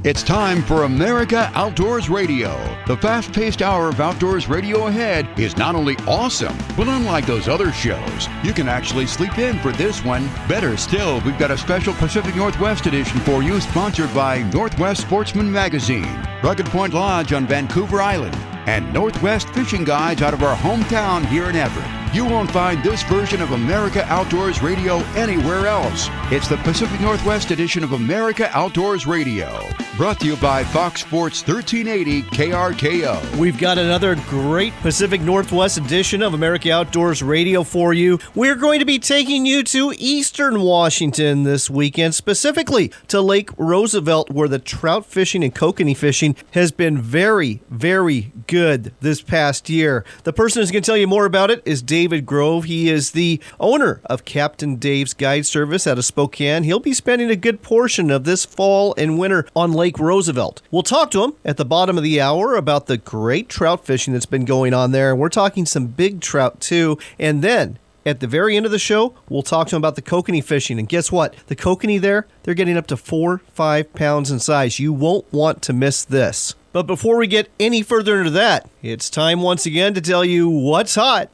It's time for America Outdoors Radio. The fast-paced hour of outdoors radio ahead is not only awesome, but unlike those other shows, you can actually sleep in for this one. Better still, we've got a special Pacific Northwest edition for you, sponsored by Northwest Sportsman Magazine, Rugged Point Lodge on Vancouver Island, and Northwest Fishing Guides out of our hometown here in Everett. You won't find this version of America Outdoors Radio anywhere else. It's the Pacific Northwest edition of America Outdoors Radio. Brought to you by Fox Sports 1380 KRKO. We've got another great Pacific Northwest edition of America Outdoors Radio for you. We're going to be taking you to Eastern Washington this weekend, specifically to Lake Roosevelt, where the trout fishing and kokanee fishing has been very, very good this past year. The person who's going to tell you more about it is David Grove. He is the owner of Captain Dave's Guide Service out of Spokane. He'll be spending a good portion of this fall and winter on Lake Roosevelt. We'll talk to him at the bottom of the hour about the great trout fishing that's been going on there. We're talking some big trout too. And then at the very end of the show, we'll talk to him about the kokanee fishing. And guess what? The kokanee there, they're getting up to 4-5 pounds in size. You won't want to miss this. But before we get any further into that, it's time once again to tell you what's hot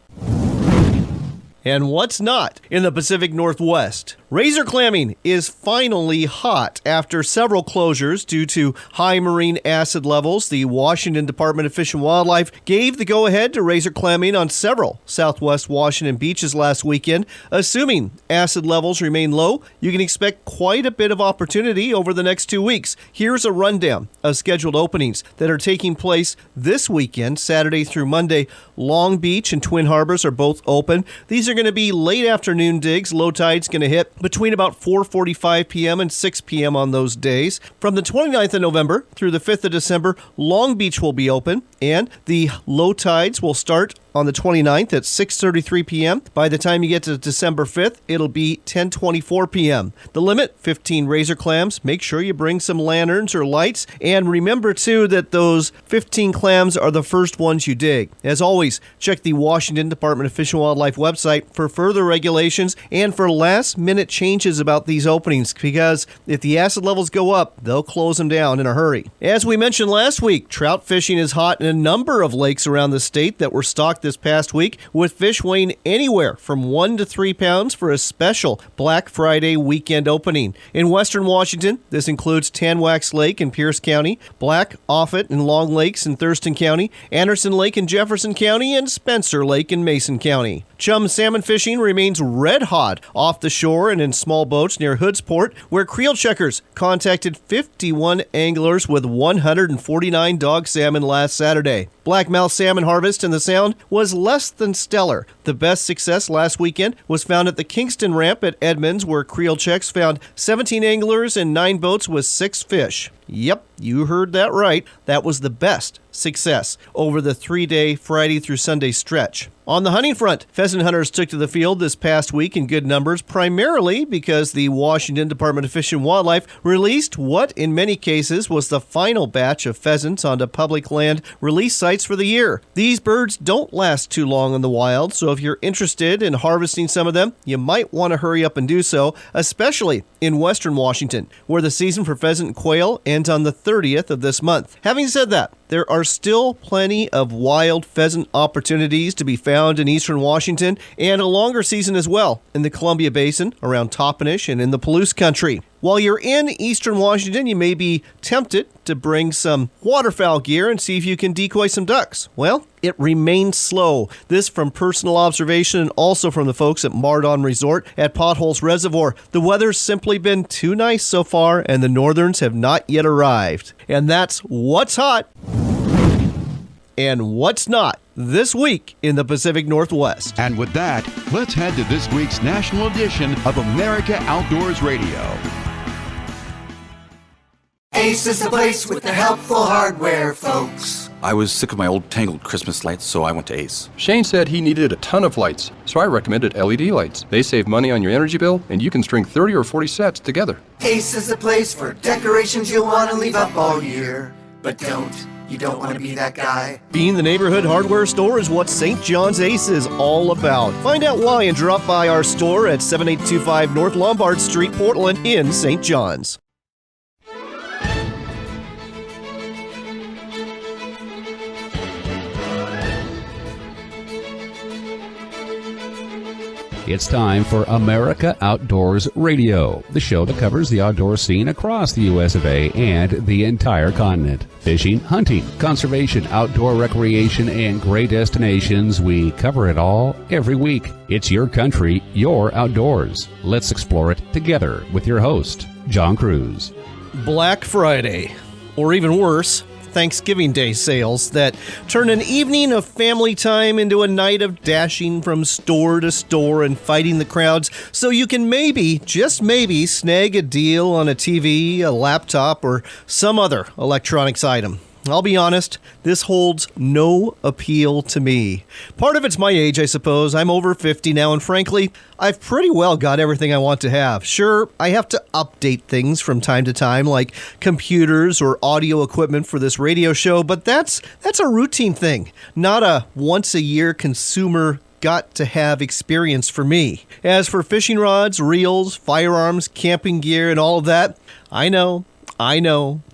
and what's not in the Pacific Northwest. Razor clamming is finally hot after several closures due to high marine acid levels. The Washington Department of Fish and Wildlife gave the go-ahead to razor clamming on several Southwest Washington beaches last weekend. Assuming acid levels remain low, you can expect quite a bit of opportunity over the next 2 weeks. Here's a rundown of scheduled openings that are taking place this weekend, Saturday through Monday. Long Beach and Twin Harbors are both open. These are going to be late afternoon digs. Low tide's going to hit between about 4:45 p.m. and 6 p.m. on those days. From the 29th of November through the 5th of December, Long Beach will be open, and the low tides will start on the 29th at 6:33 p.m. By the time you get to December 5th, it'll be 10:24 p.m. The limit, 15 razor clams. Make sure you bring some lanterns or lights, and remember too that those 15 clams are the first ones you dig. As always, check the Washington Department of Fish and Wildlife website for further regulations and for last-minute changes about these openings, because if the acid levels go up, they'll close them down in a hurry. As we mentioned last week, trout fishing is hot in a number of lakes around the state that were stocked this past week, with fish weighing anywhere from 1 to 3 pounds for a special Black Friday weekend opening. In western Washington, this includes Tanwax Lake in Pierce County, Black, Offutt, and Long Lakes in Thurston County, Anderson Lake in Jefferson County, and Spencer Lake in Mason County. Chum salmon fishing remains red hot off the shore and in small boats near Hoodsport, where creel checkers contacted 51 anglers with 149 dog salmon last Saturday. Blackmouth salmon harvest in the Sound was less than stellar. The best success last weekend was found at the Kingston Ramp at Edmonds, where creel checks found 17 anglers and 9 boats with 6 fish. Yep, you heard that right. That was the best success over the 3-day Friday through Sunday stretch. On the hunting front, pheasant hunters took to the field this past week in good numbers, primarily because the Washington Department of Fish and Wildlife released what, in many cases, was the final batch of pheasants onto public land release sites for the year. These birds don't last too long in the wild, so if you're interested in harvesting some of them, you might want to hurry up and do so, especially in western Washington, where the season for pheasant and quail ends on the 30th of this month. Having said that, there are still plenty of wild pheasant opportunities to be found in eastern Washington, and a longer season as well in the Columbia Basin, around Toppenish, and in the Palouse Country. While you're in eastern Washington, you may be tempted to bring some waterfowl gear and see if you can decoy some ducks. Well, it remains slow. This from personal observation and also from the folks at Mardon Resort at Potholes Reservoir. The weather's simply been too nice so far, and the northerns have not yet arrived. And that's what's hot and what's not this week in the Pacific Northwest. And with that, let's head to this week's national edition of America Outdoors Radio. Ace is the place with the helpful hardware, folks. I was sick of my old tangled Christmas lights, so I went to Ace. Shane said he needed a ton of lights, so I recommended LED lights. They save money on your energy bill, and you can string 30 or 40 sets together. Ace is the place for decorations you'll want to leave up all year. But you don't want to be that guy. Being the neighborhood hardware store is what St. John's Ace is all about. Find out why and drop by our store at 7825 North Lombard Street, Portland in St. John's. It's time for America Outdoors Radio, the show that covers the outdoor scene across the US of A and the entire continent. Fishing, hunting, conservation, outdoor recreation, and great destinations, we cover it all every week. It's your country, your outdoors. Let's explore it together with your host, John Cruz. Black Friday, or even worse, Thanksgiving Day sales that turn an evening of family time into a night of dashing from store to store and fighting the crowds so you can maybe, just maybe, snag a deal on a TV, a laptop, or some other electronics item. I'll be honest, this holds no appeal to me. Part of it's my age, I suppose. I'm over 50 now, and frankly, I've pretty well got everything I want to have. Sure, I have to update things from time to time, like computers or audio equipment for this radio show, but that's a routine thing, not a once-a-year consumer got-to-have experience for me. As for fishing rods, reels, firearms, camping gear, and all of that, I know,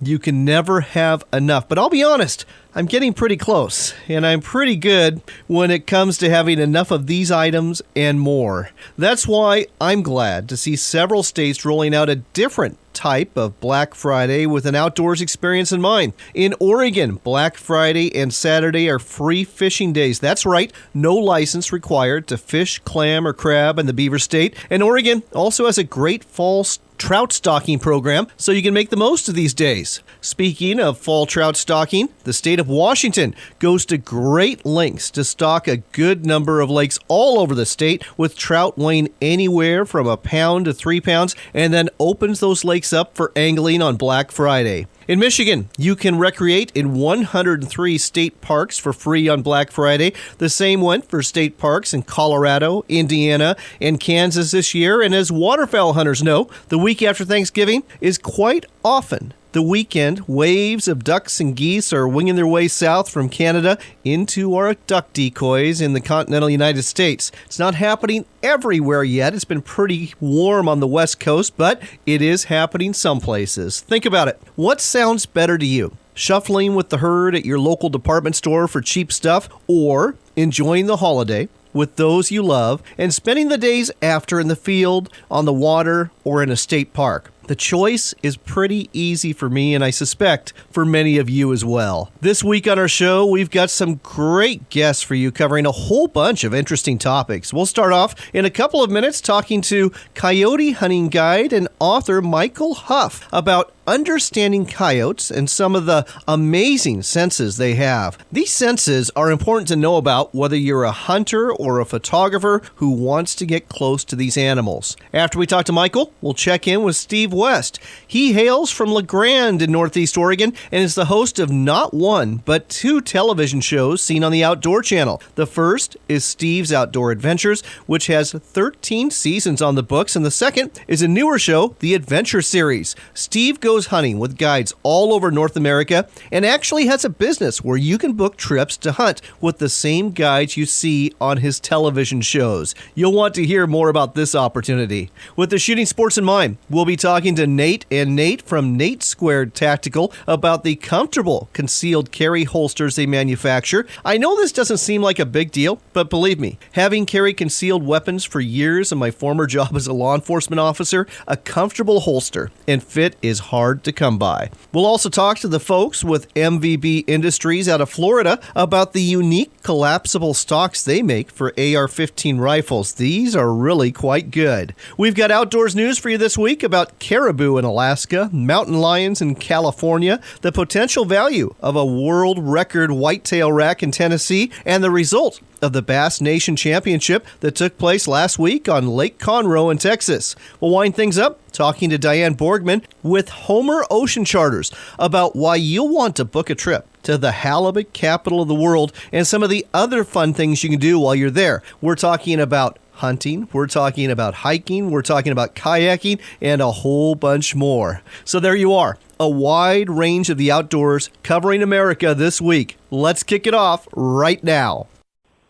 you can never have enough. But I'll be honest, I'm getting pretty close, and I'm pretty good when it comes to having enough of these items and more. That's why I'm glad to see several states rolling out a different type of Black Friday with an outdoors experience in mind. In Oregon, Black Friday and Saturday are free fishing days. That's right, no license required to fish clam or crab in the Beaver State. And Oregon also has a great fall trout stocking program, so you can make the most of these days. Speaking of fall trout stocking, the state of Washington goes to great lengths to stock a good number of lakes all over the state, with trout weighing anywhere from a pound to 3 pounds, and then opens those lakes up for angling on Black Friday. In Michigan, you can recreate in 103 state parks for free on Black Friday. The same went for state parks in Colorado, Indiana, and Kansas this year. And as waterfowl hunters know, the week after Thanksgiving is quite often the weekend waves of ducks and geese are winging their way south from Canada into our duck decoys in the continental United States. It's not happening everywhere yet. It's been pretty warm on the West Coast, but it is happening some places. Think about it. What sounds better to you? Shuffling with the herd at your local department store for cheap stuff, or enjoying the holiday with those you love and spending the days after in the field, on the water, or in a state park? The choice is pretty easy for me, and I suspect for many of you as well. This week on our show, we've got some great guests for you covering a whole bunch of interesting topics. We'll start off in a couple of minutes talking to coyote hunting guide and author Michael Huff about understanding coyotes and some of the amazing senses they have. These senses are important to know about whether you're a hunter or a photographer who wants to get close to these animals. After we talk to Michael, we'll check in with Steve West. He hails from La Grande in Northeast Oregon and is the host of not one, but 2 television shows seen on the Outdoor Channel. The first is Steve's Outdoor Adventures, which has 13 seasons on the books, and the second is a newer show, The Adventure Series. Steve goes hunting with guides all over North America and actually has a business where you can book trips to hunt with the same guides you see on his television shows. You'll want to hear more about this opportunity. With the shooting sports in mind, we'll be talking to Nate and Nate from Nate Squared Tactical about the comfortable concealed carry holsters they manufacture. I know this doesn't seem like a big deal, but believe me, having carried concealed weapons for years in my former job as a law enforcement officer, a comfortable holster and fit is hard to come by. We'll also talk to the folks with MVB Industries out of Florida about the unique collapsible stocks they make for AR-15 rifles. These are really quite good. We've got outdoors news for you this week about caribou in Alaska, mountain lions in California, the potential value of a world record whitetail rack in Tennessee, and the result of the Bass Nation Championship that took place last week on Lake Conroe in Texas. We'll wind things up talking to Diane Borgman with Homer Ocean Charters about why you'll want to book a trip to the halibut capital of the world and some of the other fun things you can do while you're there. We're talking about hunting, we're talking about hiking, we're talking about kayaking, and a whole bunch more. So there you are, a wide range of the outdoors covering America this week. Let's kick it off right now.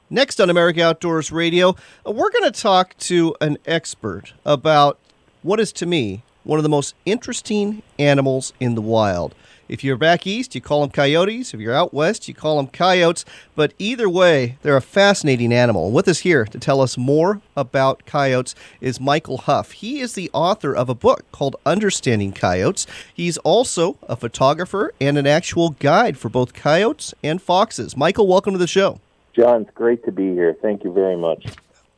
Next on America Outdoors Radio, we're going to talk to an expert about what is, to me, one of the most interesting animals in the wild. If you're back east, you call them coyotes. If you're out west, you call them coyotes. But either way, they're a fascinating animal. With us here to tell us more about coyotes is Michael Huff. He is the author of a book called Understanding Coyotes. He's also a photographer and an actual guide for both coyotes and foxes. Michael, welcome to the show. John, it's great to be here. Thank you very much.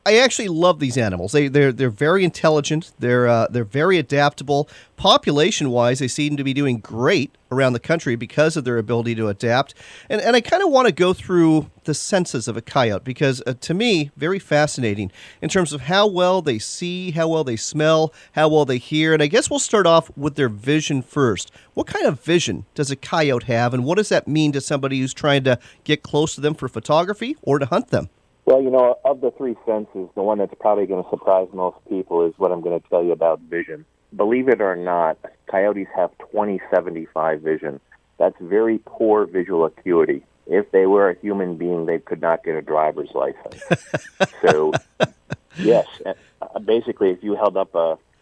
I actually love these animals. They're very intelligent. They're very adaptable. Population-wise, they seem to be doing great around the country because of their ability to adapt. And I kind of want to go through the senses of a coyote because, to me, very fascinating in terms of how well they see, how well they smell, how well they hear. And I guess we'll start off with their vision first. What kind of vision does a coyote have, and what does that mean to somebody who's trying to get close to them for photography or to hunt them? Well, of the three senses, the one that's probably going to surprise most people is what I'm going to tell you about vision. Believe it or not, coyotes have 20/75 vision. That's very poor visual acuity. If they were a human being, they could not get a driver's license. So, yes, basically, if you held up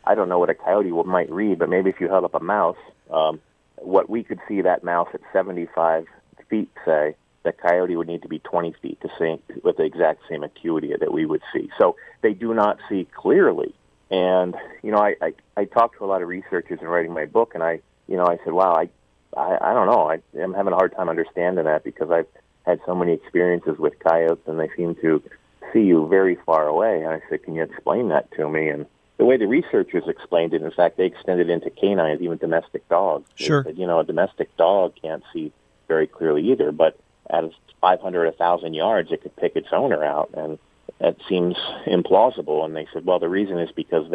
I don't know what a coyote might read, but maybe if you held up a mouse, what we could see that mouse at 75 feet, say, the coyote would need to be 20 feet to see with the exact same acuity that we would see. So they do not see clearly. And, I talked to a lot of researchers in writing my book, and I said, wow, I don't know. I'm having a hard time understanding that because I've had so many experiences with coyotes, and they seem to see you very far away. And I said, can you explain that to me? And the way the researchers explained it, in fact, they extended into canines, even domestic dogs. Sure. They said, a domestic dog can't see very clearly either, but at 500, 1,000 yards, it could pick its owner out, and that seems implausible. And they said, well, the reason is because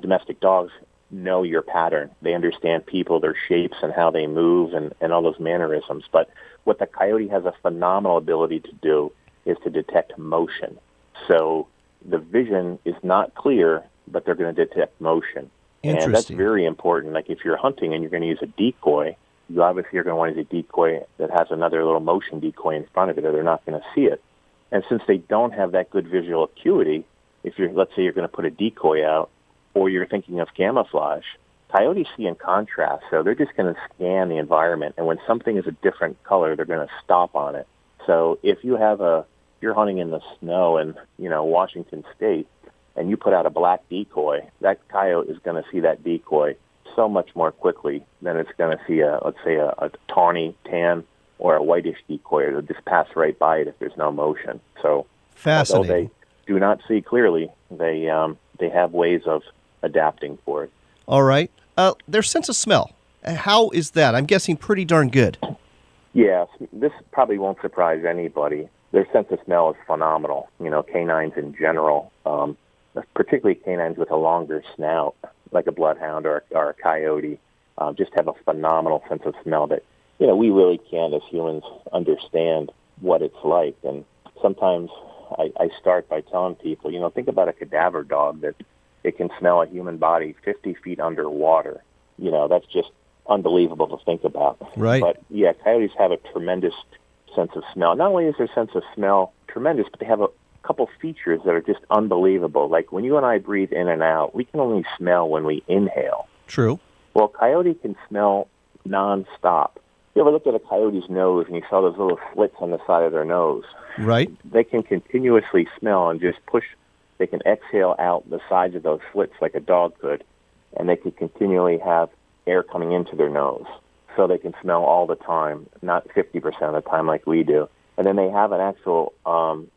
domestic dogs know your pattern. They understand people, their shapes, and how they move, and all those mannerisms. But what the coyote has a phenomenal ability to do is to detect motion. So the vision is not clear, but they're going to detect motion. And that's very important. Like if you're hunting and you're going to use a decoy, you obviously are going to want to use a decoy that has another little motion decoy in front of it, or they're not going to see it. And since they don't have that good visual acuity, let's say you're going to put a decoy out, or you're thinking of camouflage, coyotes see in contrast, so they're just going to scan the environment, and when something is a different color, they're going to stop on it. So if you're hunting in the snow in, Washington State, and you put out a black decoy, that coyote is going to see that decoy so much more quickly than it's going to see a tawny, tan, or a whitish decoy. It'll just pass right by it if there's no motion. So, fascinating. Although they do not see clearly, they have ways of adapting for it. All right. Their sense of smell, how is that? I'm guessing pretty darn good. Yes, this probably won't surprise anybody. Their sense of smell is phenomenal. Canines in general, particularly canines with a longer snout, like a bloodhound or a coyote, just have a phenomenal sense of smell that, we really can't as humans understand what it's like. And sometimes I start by telling people, think about a cadaver dog that it can smell a human body 50 feet underwater. That's just unbelievable to think about. Right. But, yeah, coyotes have a tremendous sense of smell. Not only is their sense of smell tremendous, but they have a couple features that are just unbelievable. Like when you and I breathe in and out, we can only smell when we inhale. True. Well, coyote can smell nonstop. You ever looked at a coyote's nose and you saw those little slits on the side of their nose? Right. They can continuously smell and just push. They can exhale out the sides of those slits like a dog could, and they could continually have air coming into their nose. So they can smell all the time, not 50% of the time like we do. And then they have an actual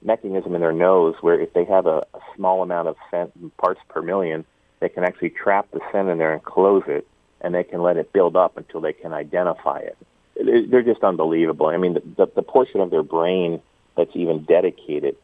mechanism in their nose where if they have a small amount of scent, parts per million, they can actually trap the scent in there and close it, and they can let it build up until they can identify it. They're just unbelievable. I mean, the portion of their brain that's even dedicated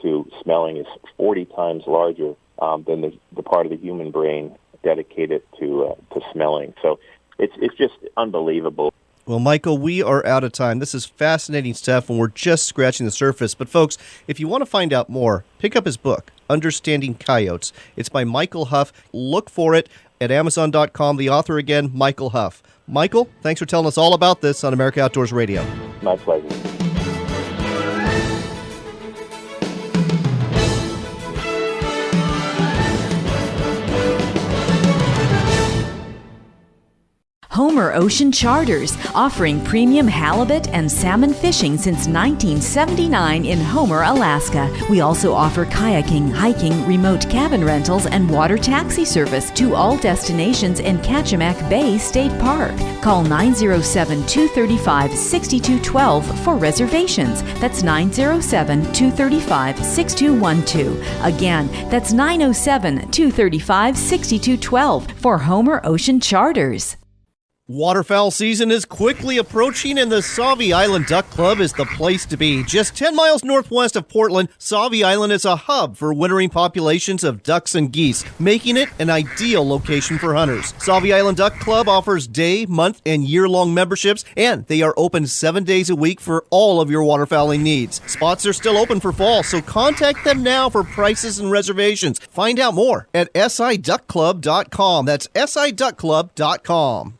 to smelling is 40 times larger than the part of the human brain dedicated to smelling. So it's just unbelievable. Well, Michael, we are out of time. This is fascinating stuff, and we're just scratching the surface. But, folks, if you want to find out more, pick up his book, Understanding Coyotes. It's by Michael Huff. Look for it at Amazon.com. The author, again, Michael Huff. Michael, thanks for telling us all about this on America Outdoors Radio. My pleasure. Homer Ocean Charters, offering premium halibut and salmon fishing since 1979 in Homer, Alaska. We also offer kayaking, hiking, remote cabin rentals, and water taxi service to all destinations in Kachemak Bay State Park. Call 907-235-6212 for reservations. That's 907-235-6212. Again, that's 907-235-6212 for Homer Ocean Charters. Waterfowl season is quickly approaching, and the Sauvie Island Duck Club is the place to be. Just 10 miles northwest of Portland, Sauvie Island is a hub for wintering populations of ducks and geese, making it an ideal location for hunters. Sauvie Island Duck Club offers day, month, and year-long memberships, and they are open 7 days a week for all of your waterfowling needs. Spots are still open for fall, so contact them now for prices and reservations. Find out more at siduckclub.com. That's siduckclub.com.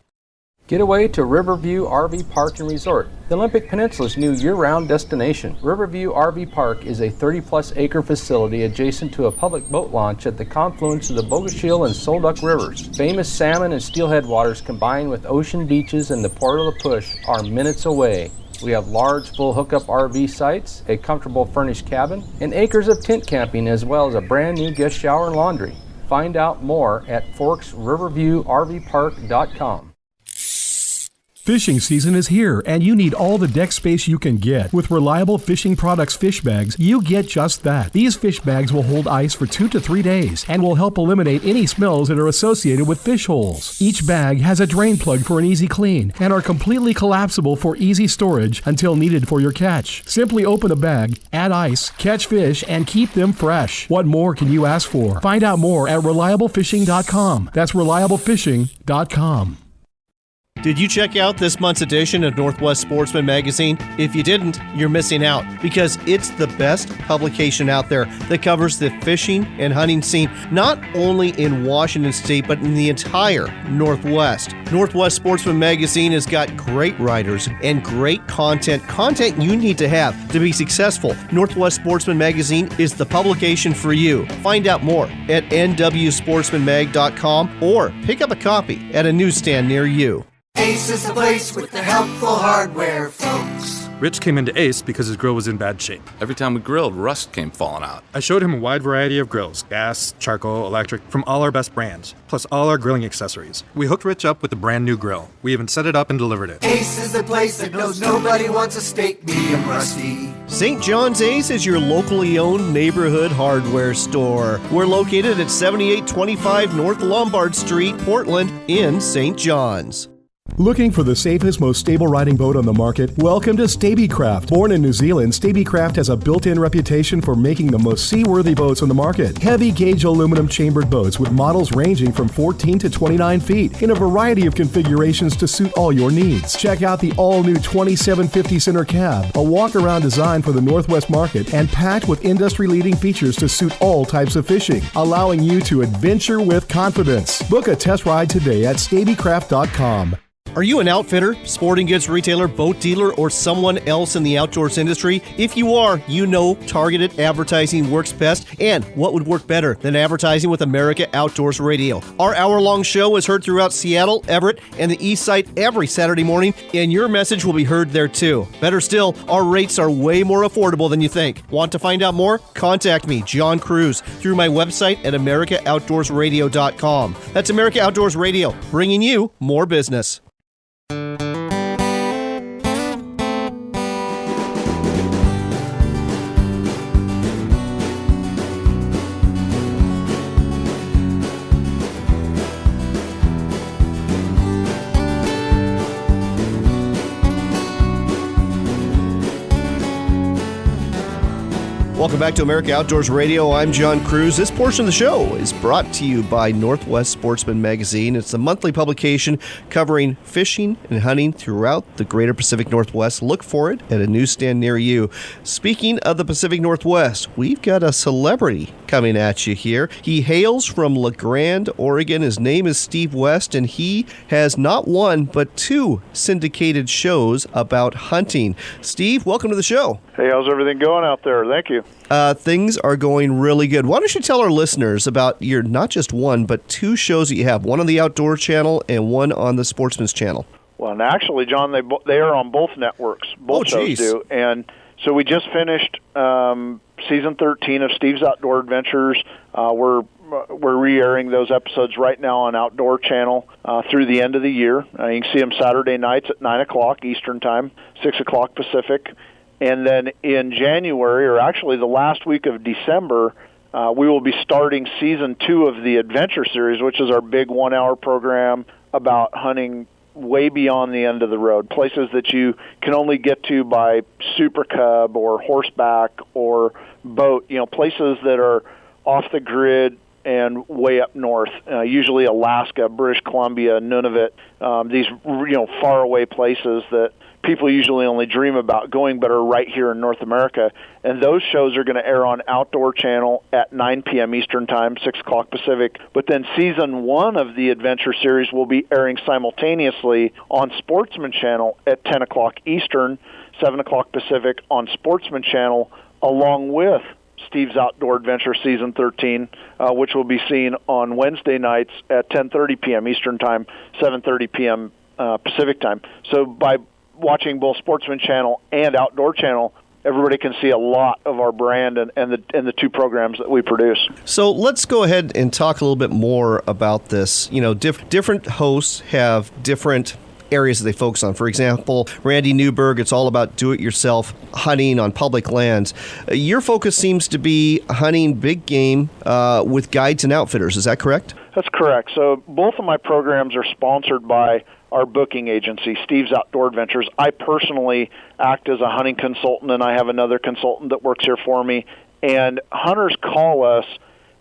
Get away to Riverview RV Park and Resort, the Olympic Peninsula's new year-round destination. Riverview RV Park is a 30-plus acre facility adjacent to a public boat launch at the confluence of the Bogachiel and Solduck Rivers. Famous salmon and steelhead waters combined with ocean beaches and the Port of La Push are minutes away. We have large full hookup RV sites, a comfortable furnished cabin, and acres of tent camping, as well as a brand new guest shower and laundry. Find out more at ForksRiverviewRVPark.com. Fishing season is here, and you need all the deck space you can get. With Reliable Fishing Products fish bags, you get just that. These fish bags will hold ice for 2 to 3 days and will help eliminate any smells that are associated with fish holes. Each bag has a drain plug for an easy clean and are completely collapsible for easy storage until needed for your catch. Simply open a bag, add ice, catch fish, and keep them fresh. What more can you ask for? Find out more at ReliableFishing.com. That's ReliableFishing.com. Did you check out this month's edition of Northwest Sportsman Magazine? If you didn't, you're missing out, because it's the best publication out there that covers the fishing and hunting scene, not only in Washington State, but in the entire Northwest. Northwest Sportsman Magazine has got great writers and great content you need to have to be successful. Northwest Sportsman Magazine is the publication for you. Find out more at nwsportsmanmag.com or pick up a copy at a newsstand near you. Ace is the place with the helpful hardware, folks. Rich came into Ace because his grill was in bad shape. Every time we grilled, rust came falling out. I showed him a wide variety of grills, gas, charcoal, electric, from all our best brands, plus all our grilling accessories. We hooked Rich up with a brand new grill. We even set it up and delivered it. Ace is the place that knows nobody wants a steak medium rusty. St. John's Ace is your locally owned neighborhood hardware store. We're located at 7825 North Lombard Street, Portland, in St. John's. Looking for the safest, most stable riding boat on the market? Welcome to Stabicraft. Born in New Zealand, Stabicraft has a built-in reputation for making the most seaworthy boats on the market. Heavy-gauge aluminum chambered boats with models ranging from 14 to 29 feet in a variety of configurations to suit all your needs. Check out the all-new 2750 center cab, a walk-around design for the Northwest market and packed with industry-leading features to suit all types of fishing, allowing you to adventure with confidence. Book a test ride today at Stabicraft.com. Are you an outfitter, sporting goods retailer, boat dealer, or someone else in the outdoors industry? If you are, you know targeted advertising works best, and what would work better than advertising with America Outdoors Radio? Our hour-long show is heard throughout Seattle, Everett, and the East Side every Saturday morning, and your message will be heard there too. Better still, our rates are way more affordable than you think. Want to find out more? Contact me, John Cruz, through my website at AmericaOutdoorsRadio.com. That's America Outdoors Radio, bringing you more business. Welcome back to America Outdoors Radio. I'm John Cruz. This portion of the show is brought to you by Northwest Sportsman Magazine. It's a monthly publication covering fishing and hunting throughout the greater Pacific Northwest. Look for it at a newsstand near you. Speaking of the Pacific Northwest, we've got a celebrity coming at you here. He hails from La Grande, Oregon. His name is Steve West, and he has not one but 2 syndicated shows about hunting. Steve, welcome to the show. Hey, how's everything going out there? Thank you. Things are going really good. Why don't you tell our listeners about your not just one, but 2 shows that you have, one on the Outdoor Channel and one on the Sportsman's Channel? Well, and actually, John, they are on both networks. Both shows do. And so we just finished season 13 of Steve's Outdoor Adventures. We're re-airing those episodes right now on Outdoor Channel through the end of the year. You can see them Saturday nights at 9 o'clock Eastern Time, 6 o'clock Pacific. And then in January, or actually the last week of December, we will be starting season 2 of the Adventure Series, which is our big 1-hour program about hunting way beyond the end of the road, places that you can only get to by Super Cub or horseback or boat, places that are off the grid and way up north, usually Alaska, British Columbia, Nunavut, these faraway places that people usually only dream about going, but are right here in North America. And those shows are going to air on Outdoor Channel at 9 p.m. Eastern Time, 6 o'clock Pacific. But then season 1 of the Adventure Series will be airing simultaneously on Sportsman Channel at 10 o'clock Eastern, 7 o'clock Pacific on Sportsman Channel, along with Steve's Outdoor Adventure Season 13, which will be seen on Wednesday nights at 10:30 p.m. Eastern Time, 7:30 p.m. Pacific Time. So by watching both Sportsman Channel and Outdoor Channel, everybody can see a lot of our brand and the 2 programs that we produce. So let's go ahead and talk a little bit more about this. Different hosts have different areas that they focus on. For example, Randy Newberg, it's all about do-it-yourself hunting on public lands. Your focus seems to be hunting big game with guides and outfitters. Is that correct? That's correct. So both of my programs are sponsored by our booking agency, Steve's Outdoor Adventures. I personally act as a hunting consultant, and I have another consultant that works here for me. And hunters call us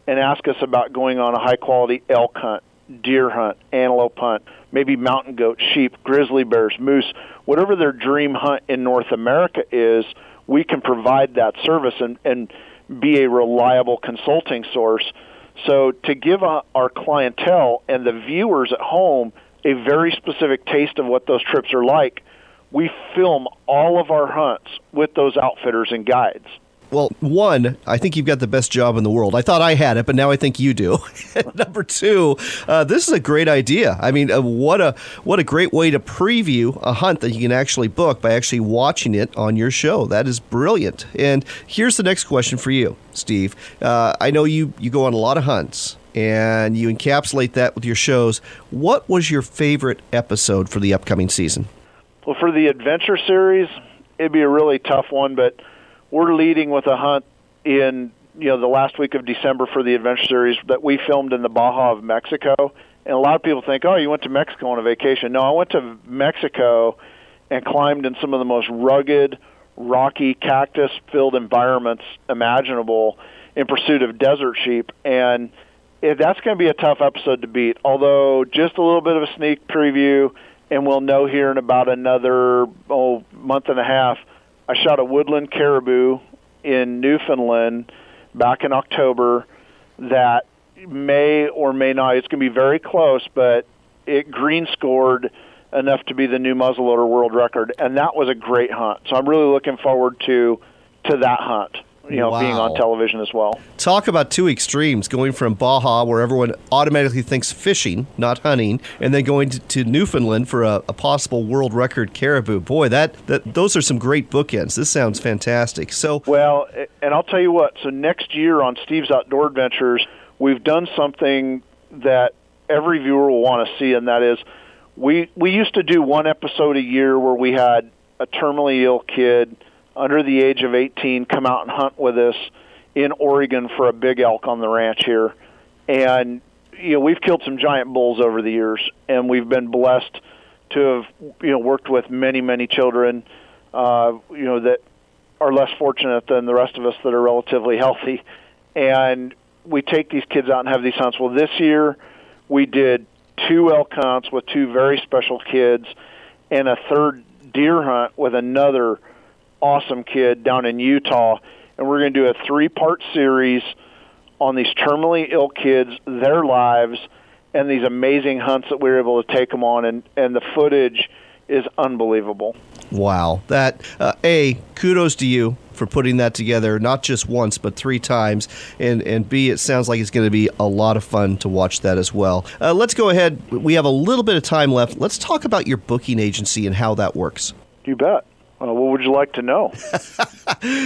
and ask us about going on a high-quality elk hunt, deer hunt, antelope hunt, maybe mountain goat, sheep, grizzly bears, moose, whatever their dream hunt in North America is, we can provide that service and be a reliable consulting source. So to give our clientele and the viewers at home a very specific taste of what those trips are like, we film all of our hunts with those outfitters and guides. Well, one, I think you've got the best job in the world. I thought I had it, but now I think you do. Number 2, this is a great idea. I mean, what a great way to preview a hunt that you can actually book by actually watching it on your show. That is brilliant. And here's the next question for you, Steve. I know you go on a lot of hunts, and you encapsulate that with your shows. What was your favorite episode for the upcoming season? Well, for the Adventure Series, it'd be a really tough one, but we're leading with a hunt in the last week of December for the Adventure Series that we filmed in the Baja of Mexico. And a lot of people think, oh, you went to Mexico on a vacation. No, I went to Mexico and climbed in some of the most rugged, rocky, cactus-filled environments imaginable in pursuit of desert sheep. And that's going to be a tough episode to beat, although just a little bit of a sneak preview, and we'll know here in about another month and a half. I shot a woodland caribou in Newfoundland back in October that may or may not, it's going to be very close, but it green scored enough to be the new muzzleloader world record, and that was a great hunt. So I'm really looking forward to that hunt, Wow. being on television as well. Talk about 2 extremes, going from Baja, where everyone automatically thinks fishing, not hunting, and then going to Newfoundland for a possible world record caribou. Boy, those are some great bookends. This sounds fantastic. Well, and I'll tell you what, so next year on Steve's Outdoor Adventures, we've done something that every viewer will want to see, and that is we used to do 1 episode a year where we had a terminally ill kid under the age of 18 come out and hunt with us in Oregon for a big elk on the ranch here. And, we've killed some giant bulls over the years, and we've been blessed to have, worked with many, many children, that are less fortunate than the rest of us that are relatively healthy. And we take these kids out and have these hunts. Well, this year we did 2 elk hunts with 2 very special kids and a 3rd deer hunt with another awesome kid down in Utah, and we're going to do a 3-part series on these terminally ill kids, their lives, and these amazing hunts that we were able to take them on, and the footage is unbelievable. Wow. That, kudos to you for putting that together, not just once, but 3 times. And B, it sounds like it's going to be a lot of fun to watch that as well. Let's go ahead. We have a little bit of time left. Let's talk about your booking agency and how that works. You bet. What would you like to know?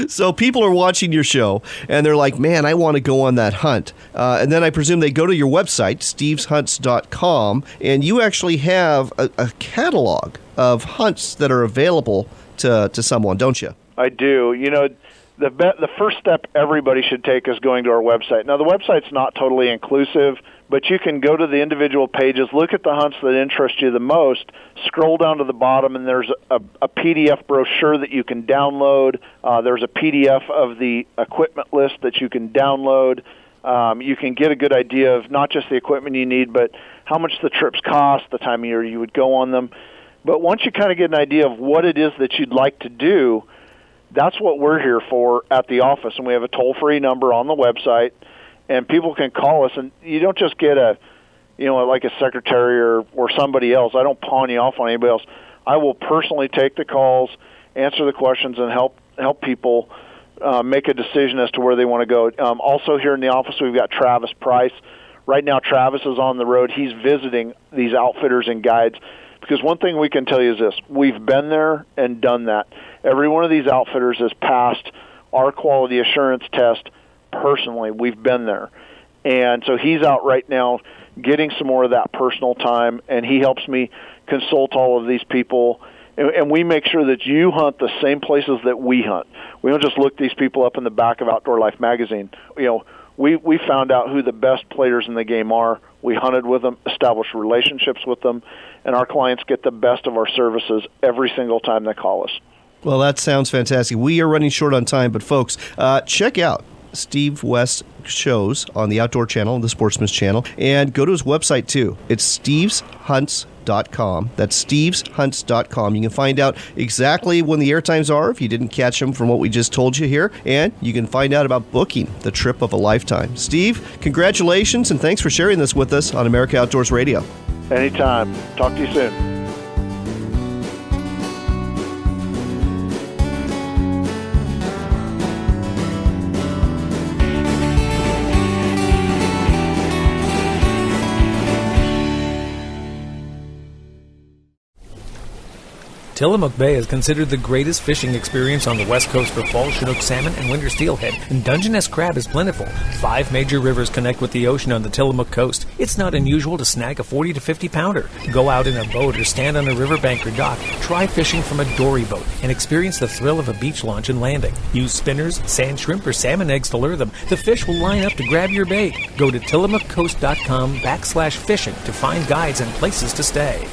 So people are watching your show, and they're like, man, I want to go on that hunt. And then I presume they go to your website, steveshunts.com, and you actually have a catalog of hunts that are available to someone, don't you? I do. You know, the first step everybody should take is going to our website. Now, the website's not totally inclusive, but you can go to the individual pages, look at the hunts that interest you the most, scroll down to the bottom, and there's a PDF brochure that you can download. There's a PDF of the equipment list that you can download. You can get a good idea of not just the equipment you need, but how much the trips cost, the time of year you would go on them. But once you kind of get an idea of what it is that you'd like to do, that's what we're here for at the office. And we have a toll-free number on the website, and people can call us. And you don't just get like a secretary or somebody else. I don't pawn you off on anybody else. I will personally take the calls, answer the questions, and help people make a decision as to where they want to go. Also here in the office, we've got Travis Price. Right now, Travis is on the road. He's visiting these outfitters and guides. Because one thing we can tell you is this: we've been there and done that. Every one of these outfitters has passed our quality assurance test personally. We've been there. And so he's out right now getting some more of that personal time, and he helps me consult all of these people. And we make sure that you hunt the same places that we hunt. We don't just look these people up in the back of Outdoor Life magazine. You know, we found out who the best players in the game are. We hunted with them, established relationships with them, and our clients get the best of our services every single time they call us. Well, that sounds fantastic. We are running short on time, but folks, check out Steve West's shows on the Outdoor Channel, the Sportsman's Channel, and go to his website too. It's steveshunts.com. That's steveshunts.com. You can find out exactly when the air times are if you didn't catch them from what we just told you here, and you can find out about booking the trip of a lifetime. Steve, congratulations, and thanks for sharing this with us on America Outdoors Radio. Anytime. Talk to you soon. Tillamook Bay is considered the greatest fishing experience on the west coast for fall Chinook salmon and winter steelhead, and Dungeness crab is plentiful. 5 major rivers connect with the ocean on the Tillamook coast. It's not unusual to snag a 40 to 50 pounder. Go out in a boat or stand on a riverbank or dock. Try fishing from a dory boat and experience the thrill of a beach launch and landing. Use spinners, sand shrimp, or salmon eggs to lure them. The fish will line up to grab your bait. Go to tillamookcoast.com/fishing to find guides and places to stay.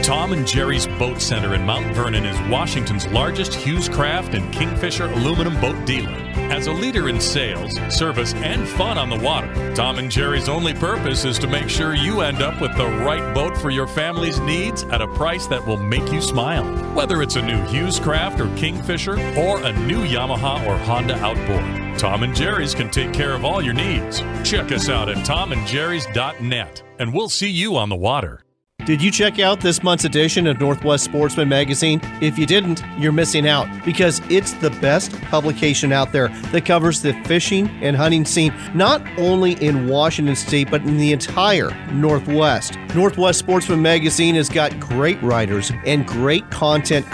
Tom and Jerry's Boat Center in Mount Vernon is Washington's largest Hughes Craft and Kingfisher aluminum boat dealer. As a leader in sales, service, and fun on the water, Tom and Jerry's only purpose is to make sure you end up with the right boat for your family's needs at a price that will make you smile. Whether it's a new Hughes Craft or Kingfisher or a new Yamaha or Honda outboard, Tom and Jerry's can take care of all your needs. Check us out at tomandjerrys.net, and we'll see you on the water. Did you check out this month's edition of Northwest Sportsman Magazine? If you didn't, you're missing out, because it's the best publication out there that covers the fishing and hunting scene, not only in Washington State, but in the entire Northwest. Northwest Sportsman Magazine has got great writers and great content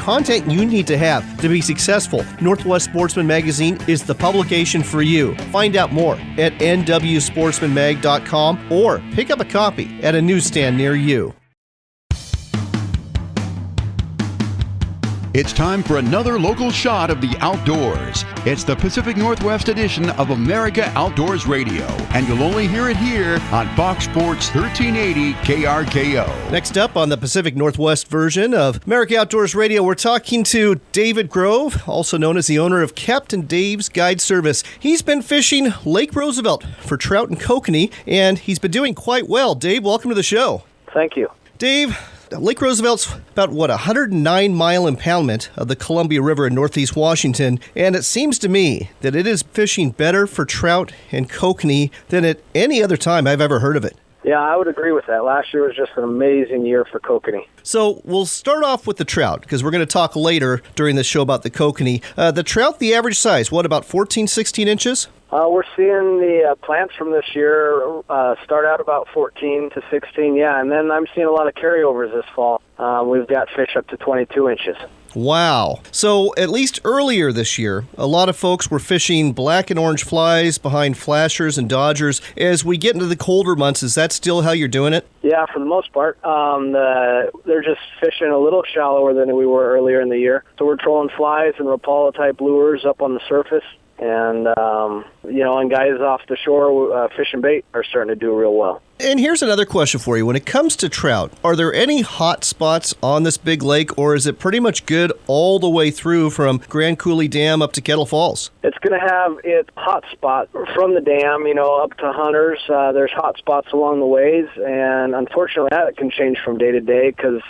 you need to have to be successful. Northwest Sportsman Magazine is the publication for you. Find out more at nwsportsmanmag.com or pick up a copy at a newsstand near you. It's time for another local shot of the outdoors. It's the Pacific Northwest edition of America Outdoors Radio, and you'll only hear it here on Fox Sports 1380 KRKO. Next up on the Pacific Northwest version of America Outdoors Radio, we're talking to David Grove, also known as the owner of Captain Dave's Guide Service. He's been fishing Lake Roosevelt for trout and kokanee, and he's been doing quite well. Dave, welcome to the show. Thank you. Dave, Lake Roosevelt's about, 109-mile impoundment of the Columbia River in northeast Washington, and it seems to me that it is fishing better for trout and kokanee than at any other time I've ever heard of it. Yeah, I would agree with that. Last year was just an amazing year for kokanee. So we'll start off with the trout, because we're going to talk later during the show about the kokanee. The trout, the average size, about 14, 16 inches? We're seeing the plants from this year start out about 14 to 16, yeah, and then I'm seeing a lot of carryovers this fall. We've got fish up to 22 inches. Wow. So at least earlier this year, a lot of folks were fishing black and orange flies behind flashers and dodgers. As we get into the colder months, is that still how you're doing it? Yeah, for the most part. They're just fishing a little shallower than we were earlier in the year. So we're trolling flies and Rapala-type lures up on the surface. And, and guys off the shore fishing bait are starting to do real well. And here's another question for you. When it comes to trout, are there any hot spots on this big lake, or is it pretty much good all the way through from Grand Coulee Dam up to Kettle Falls? It's going to have its hot spot from the dam, up to Hunters. There's hot spots along the ways, and unfortunately that can change from day to day because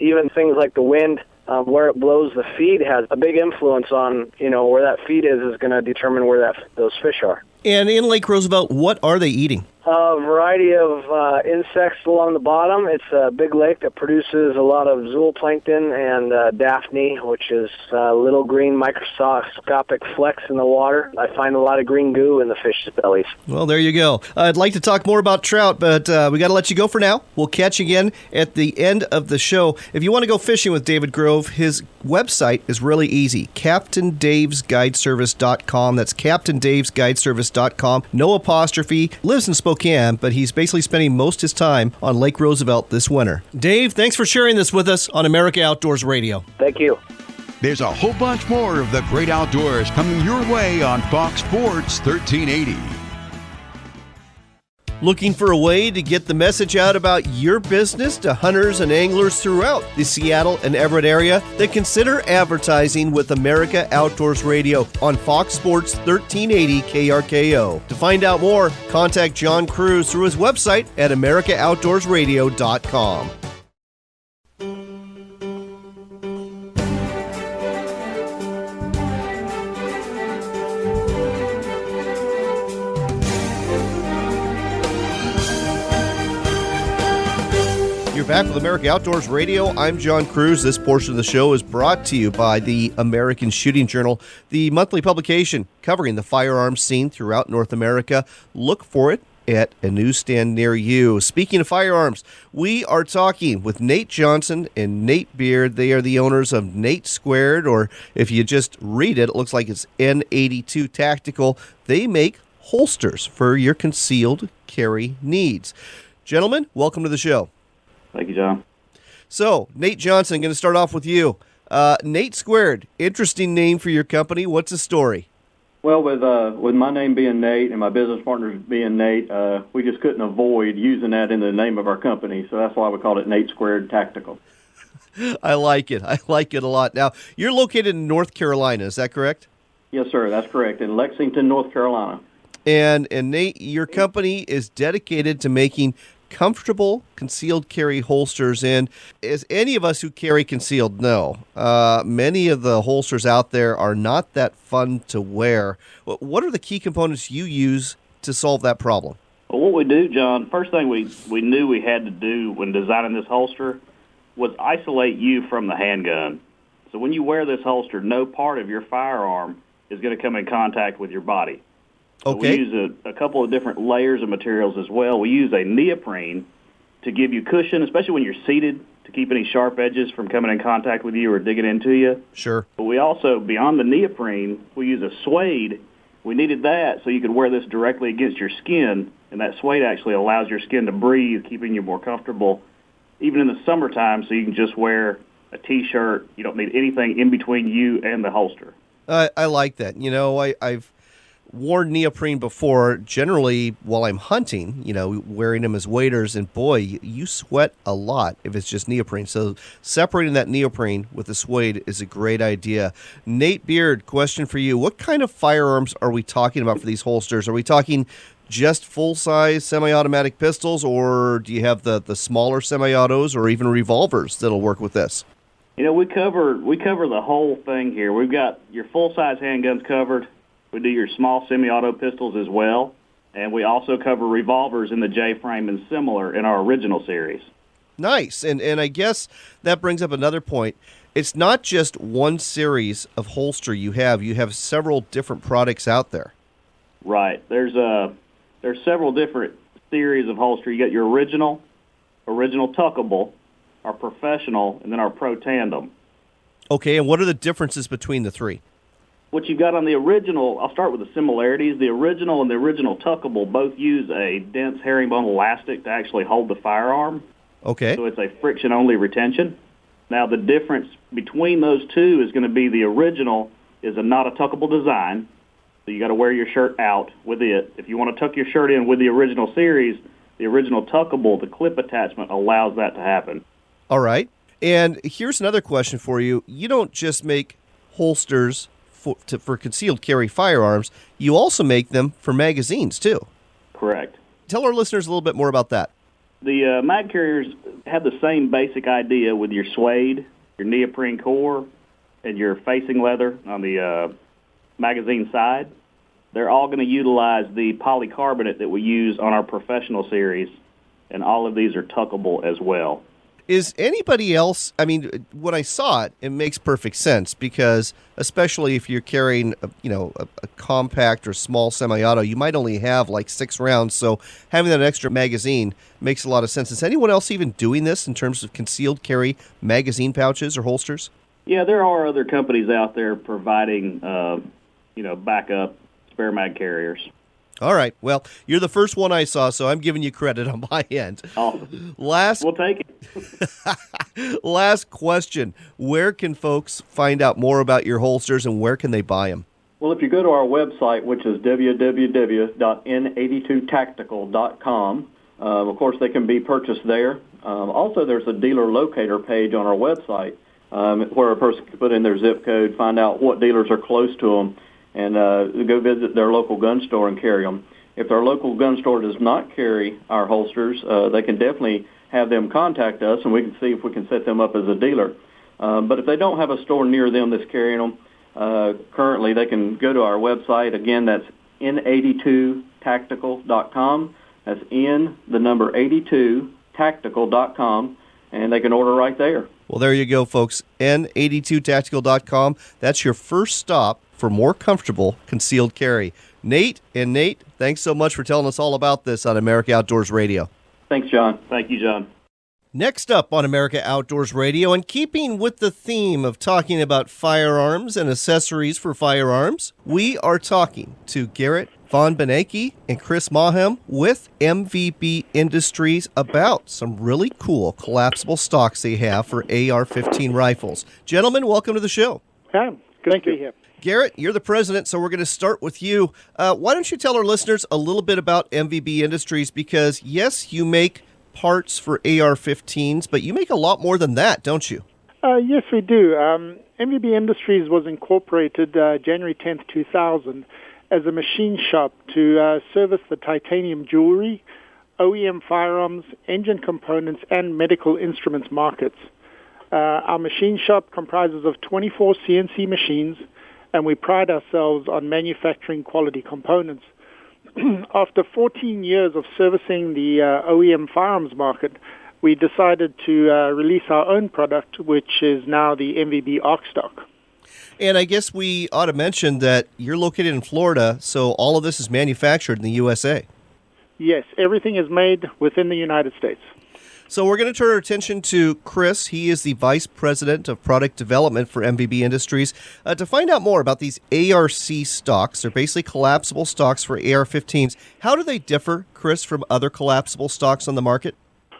even things like the wind, where it blows the feed has a big influence on, where that feed is going to determine where those fish are. And in Lake Roosevelt, what are they eating? A variety of insects along the bottom. It's a big lake that produces a lot of zooplankton and daphne, which is little green microscopic flecks in the water. I find a lot of green goo in the fish's bellies. Well, there you go. I'd like to talk more about trout, but we got to let you go for now. We'll catch you again at the end of the show. If you want to go fishing with David Grove, his website is really easy. CaptainDavesGuideservice.com. That's CaptainDavesGuideservice.com. No apostrophe. Lives in Spokane, but he's basically spending most of his time on Lake Roosevelt this winter. Dave, thanks for sharing this with us on America Outdoors Radio. Thank you. There's a whole bunch more of the great outdoors coming your way on Fox Sports 1380. Looking for a way to get the message out about your business to hunters and anglers throughout the Seattle and Everett area? Then consider advertising with America Outdoors Radio on Fox Sports 1380 KRKO. To find out more, contact John Cruz through his website at AmericaOutdoorsRadio.com. You're back with America Outdoors Radio. I'm John Cruz. This portion of the show is brought to you by the American Shooting Journal, the monthly publication covering the firearms scene throughout North America. Look for it at a newsstand near you. Speaking of firearms, we are talking with Nate Johnson and Nate Beard. They are the owners of Nate Squared, or if you just read it, it looks like it's N82 Tactical. They make holsters for your concealed carry needs. Gentlemen, welcome to the show. Thank you, John. So, Nate Johnson, going to start off with you. Nate Squared, interesting name for your company. What's the story? Well, with my name being Nate and my business partner being Nate, we just couldn't avoid using that in the name of our company, so that's why we called it Nate Squared Tactical. I like it. I like it a lot. Now, you're located in North Carolina, is that correct? Yes, sir, that's correct, in Lexington, North Carolina. And Nate, your company is dedicated to making comfortable concealed carry holsters, and as any of us who carry concealed know, many of the holsters out there are not that fun to wear. What are the key components you use to solve that problem? Well, what we do, John, first thing we knew we had to do when designing this holster was isolate you from the handgun. So when you wear this holster, no part of your firearm is going to come in contact with your body. So okay. We use a couple of different layers of materials as well. We use a neoprene to give you cushion, especially when you're seated, to keep any sharp edges from coming in contact with you or digging into you. Sure. But we also, beyond the neoprene, we use a suede. We needed that so you could wear this directly against your skin, and that suede actually allows your skin to breathe, keeping you more comfortable, even in the summertime, so you can just wear a T-shirt. You don't need anything in between you and the holster. I like that. You know, I've worn neoprene before, generally while I'm hunting, wearing them as waders, and boy, you sweat a lot if it's just neoprene. So separating that neoprene with the suede is a great idea. Nate Beard, question for you. What kind of firearms are we talking about for these holsters? Are we talking just full-size semi-automatic pistols, or do you have the smaller semi-autos or even revolvers that'll work with this? You know, we cover the whole thing here. We've got your full-size handguns covered. We do your small semi-auto pistols as well. And we also cover revolvers in the J-frame and similar in our original series. Nice. And I guess that brings up another point. It's not just one series of holster you have. You have several different products out there. Right. There's several different series of holster. You got your original tuckable, our professional, and then our pro tandem. Okay, and what are the differences between the three? What you got on the original, I'll start with the similarities. The original and the original tuckable both use a dense herringbone elastic to actually hold the firearm. Okay. So it's a friction-only retention. Now, the difference between those two is going to be the original is not a tuckable design, so you got to wear your shirt out with it. If you want to tuck your shirt in with the original series, the original tuckable, the clip attachment, allows that to happen. All right. And here's another question for you. You don't just make holsters for concealed carry firearms, you also make them for magazines, too. Correct. Tell our listeners a little bit more about that. The mag carriers have the same basic idea with your suede, your neoprene core, and your facing leather on the magazine side. They're all going to utilize the polycarbonate that we use on our professional series, and all of these are tuckable as well. Is anybody else, I mean, when I saw it, it makes perfect sense because especially if you're carrying, a compact or small semi-auto, you might only have like 6 rounds, so having that extra magazine makes a lot of sense. Is anyone else even doing this in terms of concealed carry magazine pouches or holsters? Yeah, there are other companies out there providing, backup spare mag carriers. All right. Well, you're the first one I saw, so I'm giving you credit on my end. Awesome. We'll take it. Last question. Where can folks find out more about your holsters and where can they buy them? Well, if you go to our website, which is www.n82tactical.com, of course, they can be purchased there. Also, there's a dealer locator page on our website where a person can put in their zip code, find out what dealers are close to them, and go visit their local gun store and carry them. If their local gun store does not carry our holsters, they can definitely have them contact us, and we can see if we can set them up as a dealer. But if they don't have a store near them that's carrying them, currently they can go to our website. Again, that's n82tactical.com. That's n82tactical.com, and they can order right there. Well, there you go, folks. n82tactical.com. That's your first stop for more comfortable concealed carry. Nate, thanks so much for telling us all about this on America Outdoors Radio. Thanks, John. Thank you, John. Next up on America Outdoors Radio, and keeping with the theme of talking about firearms and accessories for firearms, we are talking to Garrett Von Benecke and Chris Mahem with MVB Industries about some really cool collapsible stocks they have for AR-15 rifles. Gentlemen, welcome to the show. Hi, good to be here. Garrett, you're the president, so we're going to start with you. Why don't you tell our listeners a little bit about MVB Industries? Because, yes, you make parts for AR-15s, but you make a lot more than that, don't you? Yes, we do. MVB Industries was incorporated January 10th, 2000 as a machine shop to service the titanium jewelry, OEM firearms, engine components, and medical instruments markets. Our machine shop comprises of 24 CNC machines, and we pride ourselves on manufacturing quality components. After 14 years of servicing the OEM firearms market, we decided to release our own product, which is now the MVB ARC stock. And I guess we ought to mention that you're located in Florida, so all of this is manufactured in the USA. Yes, everything is made within the United States. So we're going to turn our attention to Chris. He is the Vice President of Product Development for MVB Industries. To find out more about these ARC stocks, they're basically collapsible stocks for AR-15s. How do they differ, Chris, from other collapsible stocks on the market?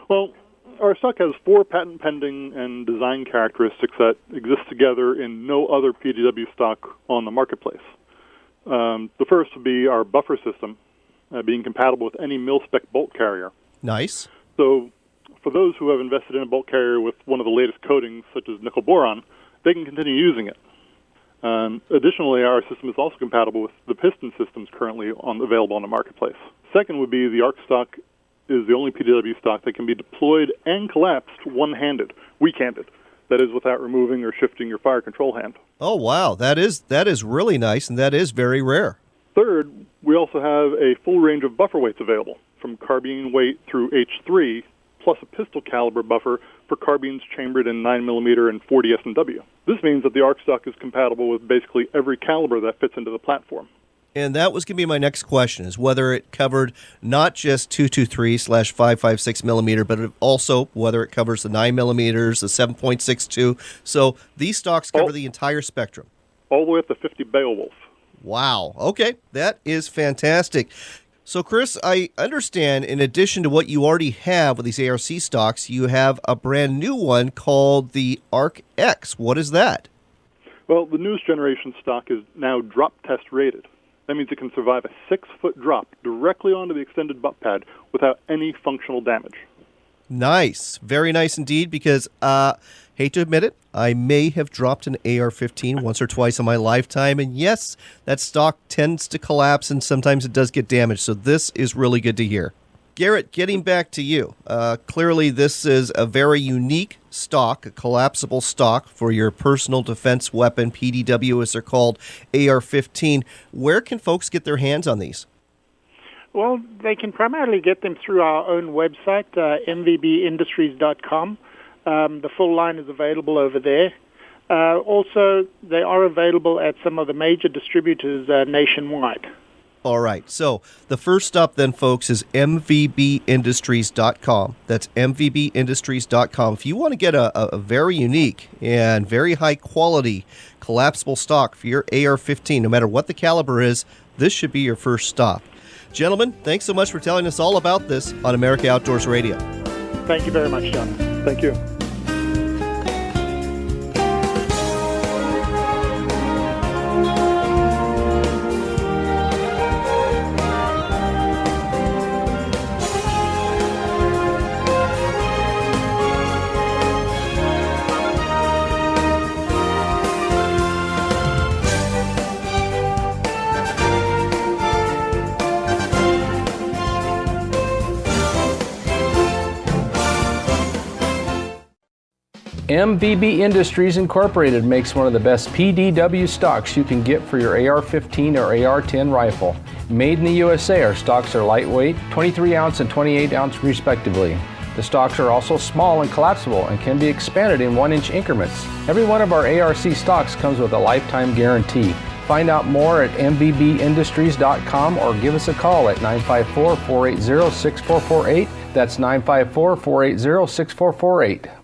Well, our stock has 4 patent pending and design characteristics that exist together in no other PGW stock on the marketplace. The first would be our buffer system, being compatible with any mil-spec bolt carrier. Nice. So for those who have invested in a bolt carrier with one of the latest coatings, such as nickel boron, they can continue using it. Additionally, our system is also compatible with the piston systems currently available on the marketplace. Second would be the ARC stock is the only PDW stock that can be deployed and collapsed one-handed, weak-handed. That is without removing or shifting your fire control hand. Oh, wow. That is really nice, and that is very rare. Third, we also have a full range of buffer weights available, from carbine weight through H3, plus a pistol caliber buffer for carbines chambered in 9mm and 40 S&W. This means that the ARC stock is compatible with basically every caliber that fits into the platform. And that was going to be my next question, is whether it covered not just 223/556 millimeter, but also whether it covers the 9mm, the 7.62. So these stocks cover the entire spectrum. All the way up to 50 Beowulf. Wow. Okay, that is fantastic. So, Chris, I understand in addition to what you already have with these ARC stocks, you have a brand new one called the ARC X. What is that? Well, the newest generation stock is now drop test rated. That means it can survive a 6-foot drop directly onto the extended butt pad without any functional damage. Nice. Very nice indeed, because, hate to admit it, I may have dropped an AR-15 once or twice in my lifetime, and yes, that stock tends to collapse, and sometimes it does get damaged, so this is really good to hear. Garrett, getting back to you, clearly this is a very unique stock, a collapsible stock for your personal defense weapon, PDW as they're called, AR-15. Where can folks get their hands on these? Well, they can primarily get them through our own website, mvbindustries.com. The full line is available over there. Also, they are available at some of the major distributors nationwide. All right. So the first stop then, folks, is mvbindustries.com. That's mvbindustries.com. If you want to get a very unique and very high-quality collapsible stock for your AR-15, no matter what the caliber is, this should be your first stop. Gentlemen, thanks so much for telling us all about this on America Outdoors Radio. Thank you very much, John. Thank you. MVB Industries Incorporated makes one of the best PDW stocks you can get for your AR-15 or AR-10 rifle. Made in the USA, our stocks are lightweight, 23-ounce and 28-ounce respectively. The stocks are also small and collapsible and can be expanded in 1-inch increments. Every one of our ARC stocks comes with a lifetime guarantee. Find out more at mvbindustries.com or give us a call at 954-480-6448. That's 954-480-6448.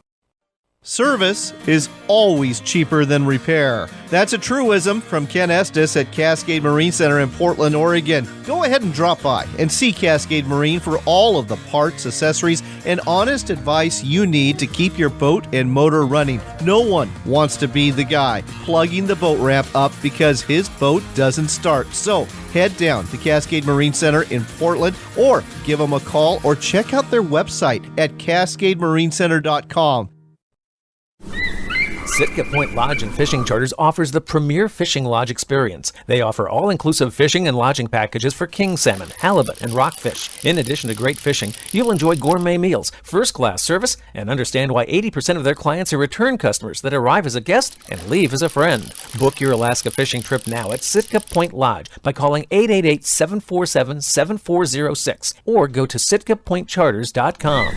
Service is always cheaper than repair. That's a truism from Ken Estes at Cascade Marine Center in Portland, Oregon. Go ahead and drop by and see Cascade Marine for all of the parts, accessories, and honest advice you need to keep your boat and motor running. No one wants to be the guy plugging the boat ramp up because his boat doesn't start. So head down to Cascade Marine Center in Portland or give them a call or check out their website at cascademarinecenter.com. Sitka Point Lodge and Fishing Charters offers the premier fishing lodge experience. They offer all-inclusive fishing and lodging packages for king salmon, halibut, and rockfish. In addition to great fishing, you'll enjoy gourmet meals, first-class service, and understand why 80% of their clients are return customers that arrive as a guest and leave as a friend. Book your Alaska fishing trip now at Sitka Point Lodge by calling 888-747-7406 or go to sitkapointcharters.com.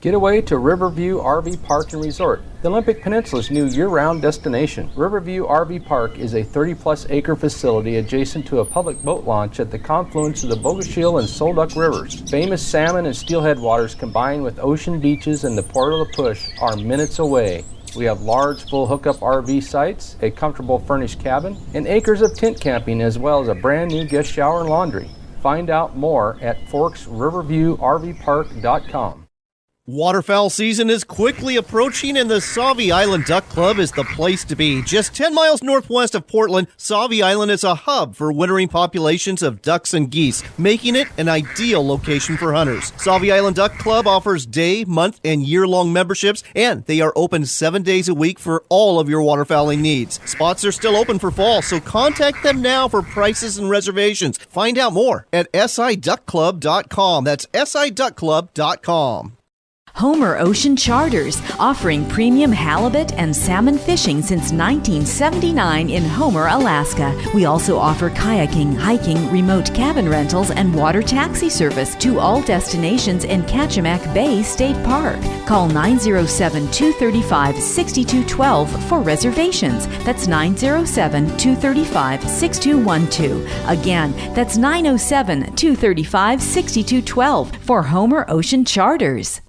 Get away to Riverview RV Park and Resort, the Olympic Peninsula's new year-round destination. Riverview RV Park is a 30-plus acre facility adjacent to a public boat launch at the confluence of the Bogachiel and Solduck Rivers. Famous salmon and steelhead waters combined with ocean beaches and the Port of La Push are minutes away. We have large full hookup RV sites, a comfortable furnished cabin, and acres of tent camping as well as a brand new guest shower and laundry. Find out more at ForksRiverviewRVPark.com. Waterfowl season is quickly approaching, and the Sauvie Island Duck Club is the place to be. Just 10 miles northwest of Portland, Sauvie Island is a hub for wintering populations of ducks and geese, making it an ideal location for hunters. Sauvie Island Duck Club offers day, month, and year-long memberships, and they are open 7 days a week for all of your waterfowling needs. Spots are still open for fall, so contact them now for prices and reservations. Find out more at siduckclub.com. That's siduckclub.com. Homer Ocean Charters, offering premium halibut and salmon fishing since 1979 in Homer, Alaska. We also offer kayaking, hiking, remote cabin rentals, and water taxi service to all destinations in Kachemak Bay State Park. Call 907-235-6212 for reservations. That's 907-235-6212. Again, that's 907-235-6212 for Homer Ocean Charters.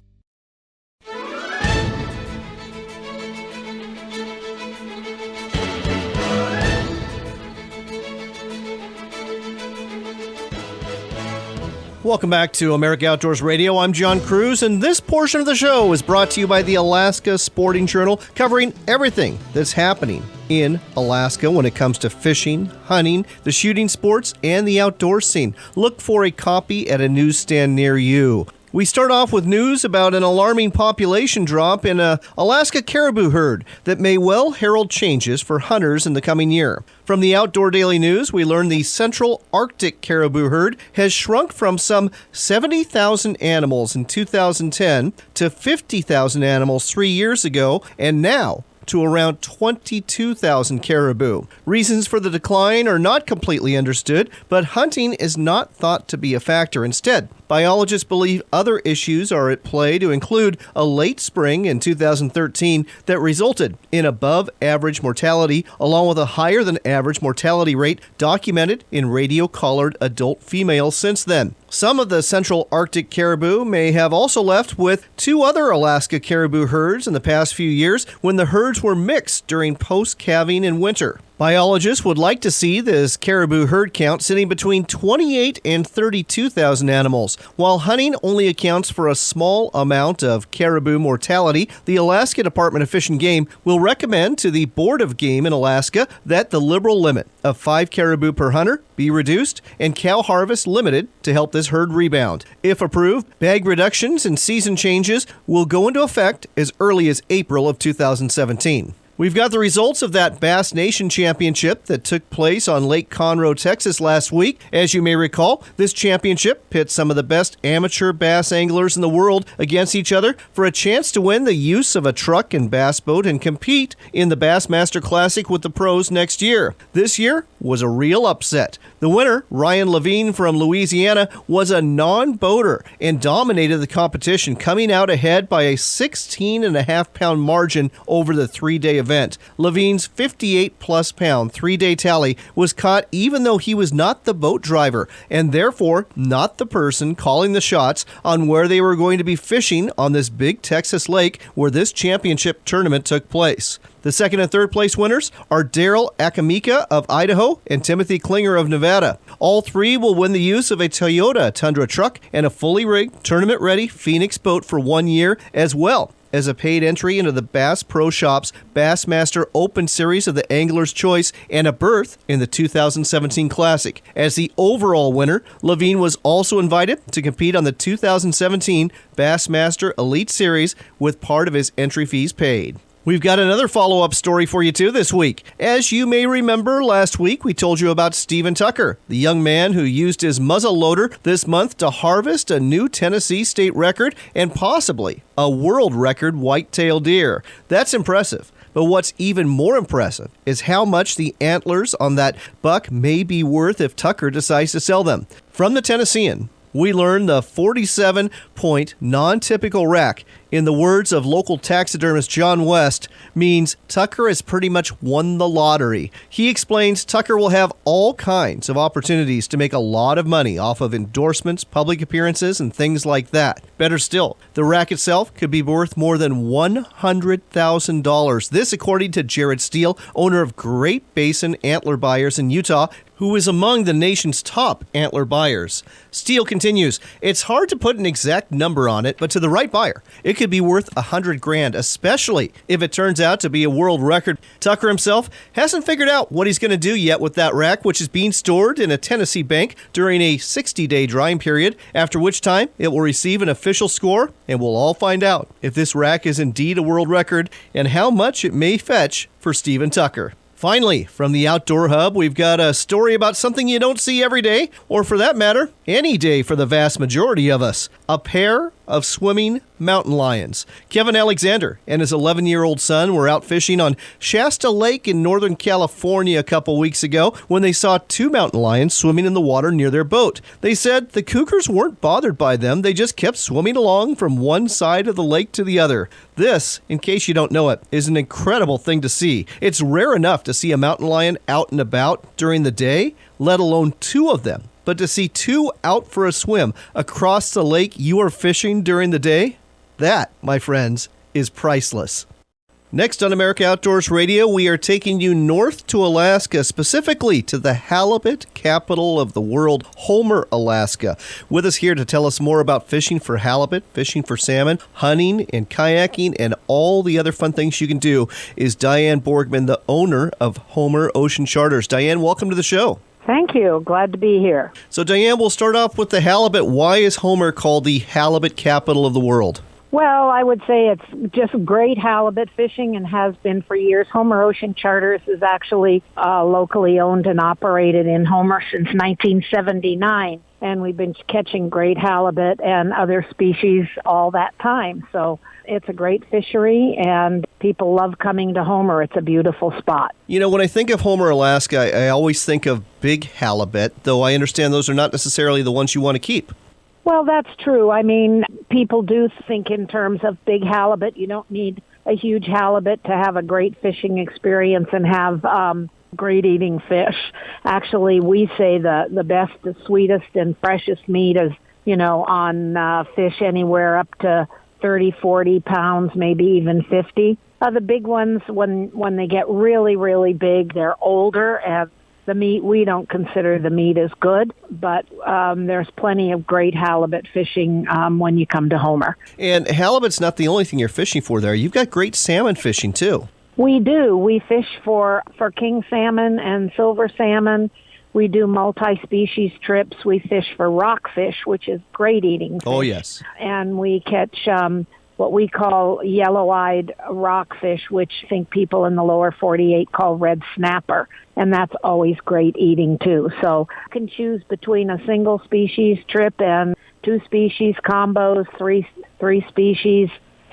Welcome back to America Outdoors Radio. I'm John Cruz, and this portion of the show is brought to you by the Alaska Sporting Journal, covering everything that's happening in Alaska when it comes to fishing, hunting, the shooting sports, and the outdoor scene. Look for a copy at a newsstand near you. We start off with news about an alarming population drop in an Alaska caribou herd that may well herald changes for hunters in the coming year. From the Outdoor Daily News, we learn the Central Arctic caribou herd has shrunk from some 70,000 animals in 2010 to 50,000 animals 3 years ago, and now to around 22,000 caribou. Reasons for the decline are not completely understood, but hunting is not thought to be a factor. Instead, biologists believe other issues are at play, to include a late spring in 2013 that resulted in above-average mortality, along with a higher-than-average mortality rate documented in radio-collared adult females since then. Some of the Central Arctic caribou may have also left with two other Alaska caribou herds in the past few years when the herds were mixed during post-calving in winter. Biologists would like to see this caribou herd count sitting between 28 and 32,000 animals. While hunting only accounts for a small amount of caribou mortality, the Alaska Department of Fish and Game will recommend to the Board of Game in Alaska that the liberal limit of 5 caribou per hunter be reduced and cow harvest limited to help this herd rebound. If approved, bag reductions and season changes will go into effect as early as April of 2017. We've got the results of that Bass Nation Championship that took place on Lake Conroe, Texas last week. As you may recall, this championship pits some of the best amateur bass anglers in the world against each other for a chance to win the use of a truck and bass boat and compete in the Bassmaster Classic with the pros next year. This year was a real upset. The winner, Ryan Levine from Louisiana, was a non-boater and dominated the competition, coming out ahead by a 16.5-pound margin over the 3-day event. Levine's 58-plus pound 3-day tally was caught even though he was not the boat driver and therefore not the person calling the shots on where they were going to be fishing on this big Texas lake where this championship tournament took place. The second and third place winners are Daryl Akamika of Idaho and Timothy Klinger of Nevada. All three will win the use of a Toyota Tundra truck and a fully rigged, tournament-ready Phoenix boat for 1 year, as well as a paid entry into the Bass Pro Shops Bassmaster Open Series of the Angler's Choice and a berth in the 2017 Classic. As the overall winner, Levine was also invited to compete on the 2017 Bassmaster Elite Series with part of his entry fees paid. We've got another follow-up story for you, too, this week. As you may remember, last week we told you about Stephen Tucker, the young man who used his muzzle loader this month to harvest a new Tennessee state record and possibly a world record white-tailed deer. That's impressive. But what's even more impressive is how much the antlers on that buck may be worth if Tucker decides to sell them. From the Tennessean, we learned the 47-point non-typical rack in the words of local taxidermist John West, means Tucker has pretty much won the lottery. He explains Tucker will have all kinds of opportunities to make a lot of money off of endorsements, public appearances, and things like that. Better still, the rack itself could be worth more than $100,000. This according to Jared Steele, owner of Great Basin Antler Buyers in Utah, who is among the nation's top antler buyers. Steele continues, it's hard to put an exact number on it, but to the right buyer, it could be worth $100,000, especially if it turns out to be a world record. Tucker himself hasn't figured out what he's going to do yet with that rack, which is being stored in a Tennessee bank during a 60-day drying period, after which time it will receive an official score, and we'll all find out if this rack is indeed a world record and how much it may fetch for Stephen Tucker. Finally, from the Outdoor Hub, we've got a story about something you don't see every day, or for that matter, any day for the vast majority of us. A pair of swimming mountain lions. Kevin Alexander and his 11-year-old son were out fishing on Shasta Lake in Northern California a couple weeks ago when they saw two mountain lions swimming in the water near their boat. They said the cougars weren't bothered by them. They just kept swimming along from one side of the lake to the other. This, in case you don't know it, is an incredible thing to see. It's rare enough to see a mountain lion out and about during the day, let alone two of them. But to see two out for a swim across the lake you are fishing during the day, that, my friends, is priceless. Next on America Outdoors Radio, we are taking you north to Alaska, specifically to the halibut capital of the world, Homer, Alaska. With us here to tell us more about fishing for halibut, fishing for salmon, hunting and kayaking, and all the other fun things you can do is Diane Borgman, the owner of Homer Ocean Charters. Diane, welcome to the show. Thank you. Glad to be here. So, Diane, we'll start off with the halibut. Why is Homer called the halibut capital of the world? Well, I would say it's just great halibut fishing and has been for years. Homer Ocean Charters is actually locally owned and operated in Homer since 1979. And we've been catching great halibut and other species all that time. So it's a great fishery, and people love coming to Homer. It's a beautiful spot. You know, when I think of Homer, Alaska, I always think of big halibut, though I understand those are not necessarily the ones you want to keep. Well, that's true. I mean, people do think in terms of big halibut. You don't need a huge halibut to have a great fishing experience and have great eating fish. Actually, we say the best, the sweetest, and freshest meat is, on fish anywhere up to 30, 40 pounds, maybe even 50. The big ones, when they get really, really big, they're older, and the meat, we don't consider the meat as good, but there's plenty of great halibut fishing when you come to Homer. And halibut's not the only thing you're fishing for there. You've got great salmon fishing, too. We do. We fish for king salmon and silver salmon. We do multi-species trips. We fish for rockfish, which is great eating fish. Oh, yes. And we catch what we call yellow-eyed rockfish, which I think people in the lower 48 call red snapper. And that's always great eating, too. So you can choose between a single species trip and two species combos, three species,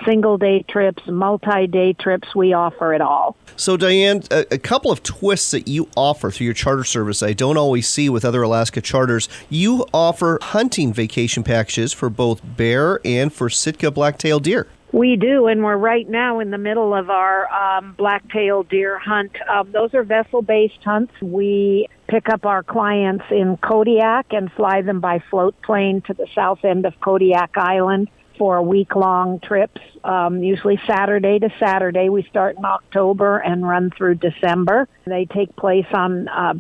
single-day trips, multi-day trips. We offer it all. So, Diane, a couple of twists that you offer through your charter service I don't always see with other Alaska charters. You offer hunting vacation packages for both bear and for Sitka black-tailed deer. We do, and we're right now in the middle of our black-tailed deer hunt. Those are vessel-based hunts. We pick up our clients in Kodiak and fly them by float plane to the south end of Kodiak Island for week-long trips, usually Saturday to Saturday. We start in October and run through December. They take place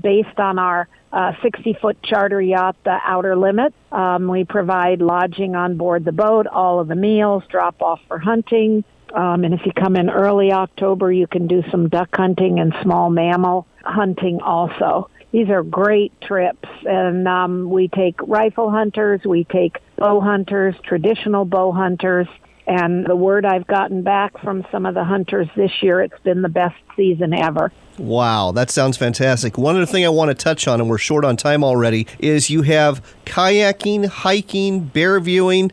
based on our 60-foot charter yacht, the Outer Limit. We provide lodging on board the boat, all of the meals, drop off for hunting. And if you come in early October, you can do some duck hunting and small mammal hunting also. These are great trips, and we take rifle hunters, we take bow hunters, traditional bow hunters, and the word I've gotten back from some of the hunters this year, it's been the best season ever. Wow, that sounds fantastic. One other thing I want to touch on, and we're short on time already, is you have kayaking, hiking, bear viewing,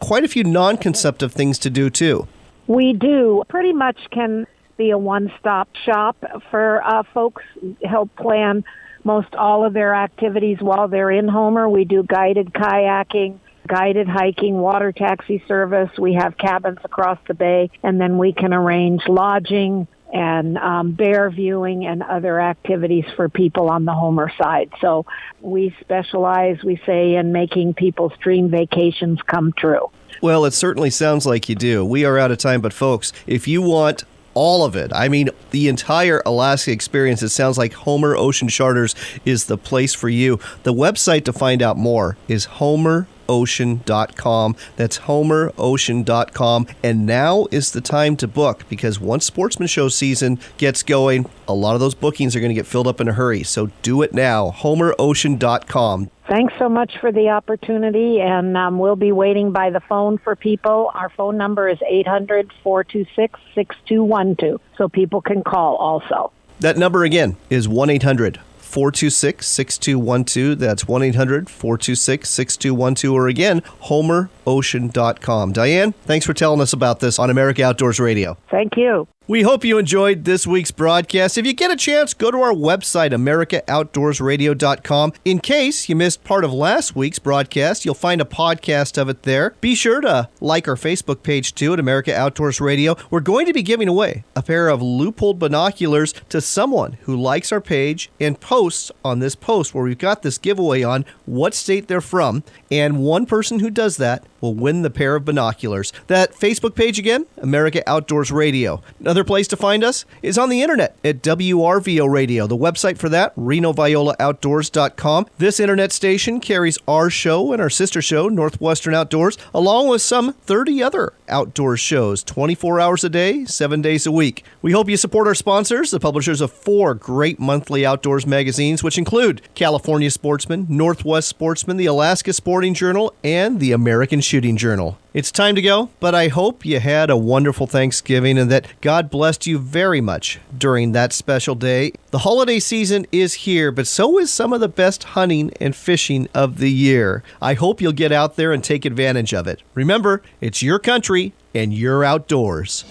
quite a few non-consumptive things to do, too. We do. Pretty much can be a one-stop shop for folks, help plan most all of their activities while they're in Homer. We do guided kayaking, guided hiking, water taxi service. We have cabins across the bay, and then we can arrange lodging and bear viewing and other activities for people on the Homer side. So we specialize, we say, in making people's dream vacations come true. Well, it certainly sounds like you do. We are out of time, but folks, if you want all of it, I mean, the entire Alaska experience, it sounds like Homer Ocean Charters is the place for you. The website to find out more is homerocean.com. That's homerocean.com. And now is the time to book, because once Sportsman Show season gets going, a lot of those bookings are going to get filled up in a hurry. So do it now. homerocean.com. Thanks so much for the opportunity, and we'll be waiting by the phone for people. Our phone number is 800-426-6212, so people can call also. That number again is 1-800-426-6212. That's 1-800-426-6212, or again, homerocean.com. Diane, thanks for telling us about this on America Outdoors Radio. Thank you. We hope you enjoyed this week's broadcast. If you get a chance, go to our website, AmericaOutdoorsRadio.com. In case you missed part of last week's broadcast, you'll find a podcast of it there. Be sure to like our Facebook page, too, at America Outdoors Radio. We're going to be giving away a pair of Leupold binoculars to someone who likes our page and posts on this post where we've got this giveaway on what state they're from. And one person who does that will win the pair of binoculars. That Facebook page again, America Outdoors Radio. Another place to find us is on the internet at WRVO Radio. The website for that, RenoViolaOutdoors.com. This internet station carries our show and our sister show, Northwestern Outdoors, along with some 30 other outdoor shows, 24 hours a day, 7 days a week. We hope you support our sponsors, the publishers of 4 great monthly outdoors magazines, which include California Sportsman, Northwest Sportsman, the Alaska Sporting Journal, and the American Shooting Journal. It's time to go, but I hope you had a wonderful Thanksgiving and that God blessed you very much during that special day. The holiday season is here, but so is some of the best hunting and fishing of the year. I hope you'll get out there and take advantage of it. Remember, it's your country and your outdoors.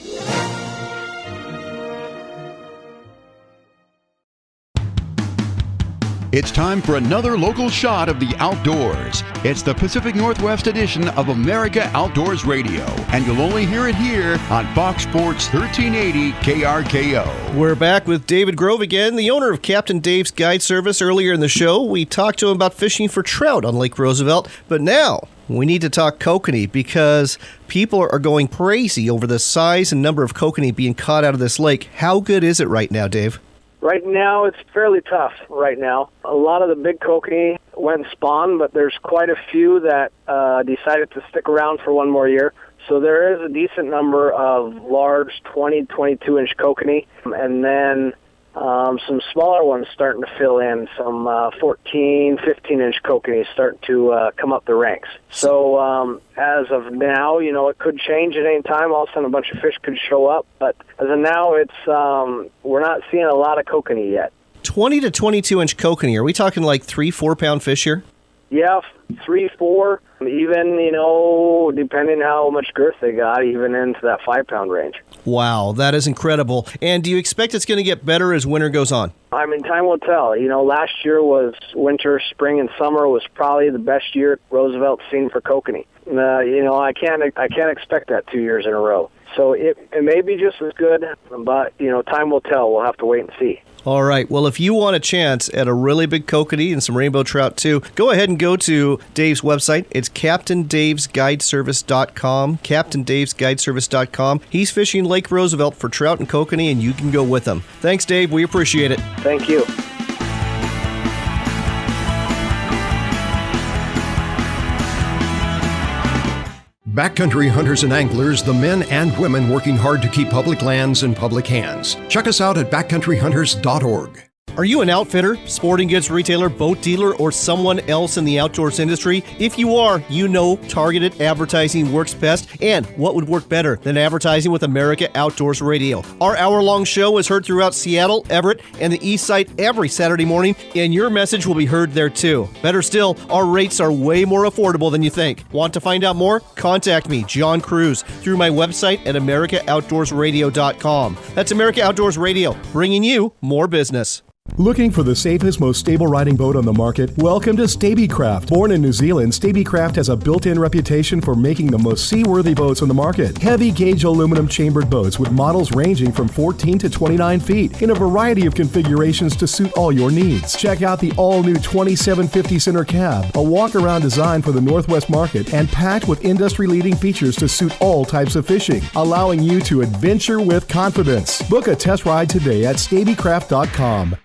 It's time for another local shot of the outdoors. It's the Pacific Northwest edition of America Outdoors Radio, and you'll only hear it here on Fox Sports 1380 KRKO. We're back with David Grove again, the owner of Captain Dave's Guide Service. Earlier in the show, we talked to him about fishing for trout on Lake Roosevelt, but now we need to talk kokanee because people are going crazy over the size and number of kokanee being caught out of this lake. How good is it right now, Dave? Right now, it's fairly tough right now. A lot of the big kokanee went spawn, but there's quite a few that decided to stick around for one more year. So there is a decent number of large 20, 22-inch kokanee, and then some smaller ones starting to fill in, some 14, 15-inch kokanee starting to come up the ranks. So as of now, you know, it could change at any time. All of a sudden, a bunch of fish could show up. But as of now, it's we're not seeing a lot of kokanee yet. 20 to 22-inch kokanee. Are we talking like 3-4 pound fish here? Yeah, 3, 4, even, you know, depending how much girth they got, even into that 5-pound range. Wow, that is incredible. And do you expect it's going to get better as winter goes on? I mean, time will tell. You know, last year was winter, spring, and summer was probably the best year Roosevelt's seen for kokanee. You know, I can't expect that 2 years in a row. So it may be just as good, but, you know, time will tell. We'll have to wait and see. All right. Well, if you want a chance at a really big kokanee and some rainbow trout too, go ahead and go to Dave's website. It's CaptainDavesGuideService.com, CaptainDavesGuideService.com. He's fishing Lake Roosevelt for trout and kokanee, and you can go with him. Thanks, Dave. We appreciate it. Thank you. Backcountry hunters and anglers, the men and women working hard to keep public lands in public hands. Check us out at backcountryhunters.org. Are you an outfitter, sporting goods retailer, boat dealer, or someone else in the outdoors industry? If you are, you know targeted advertising works best, and what would work better than advertising with America Outdoors Radio? Our hour-long show is heard throughout Seattle, Everett, and the East Side every Saturday morning, and your message will be heard there too. Better still, our rates are way more affordable than you think. Want to find out more? Contact me, John Cruz, through my website at AmericaOutdoorsRadio.com. That's America Outdoors Radio, bringing you more business. Looking for the safest, most stable riding boat on the market? Welcome to Stabicraft. Born in New Zealand, Stabicraft has a built-in reputation for making the most seaworthy boats on the market. Heavy gauge aluminum chambered boats with models ranging from 14 to 29 feet in a variety of configurations to suit all your needs. Check out the all-new 2750 center cab, a walk-around design for the Northwest market, and packed with industry-leading features to suit all types of fishing, allowing you to adventure with confidence. Book a test ride today at Stabicraft.com.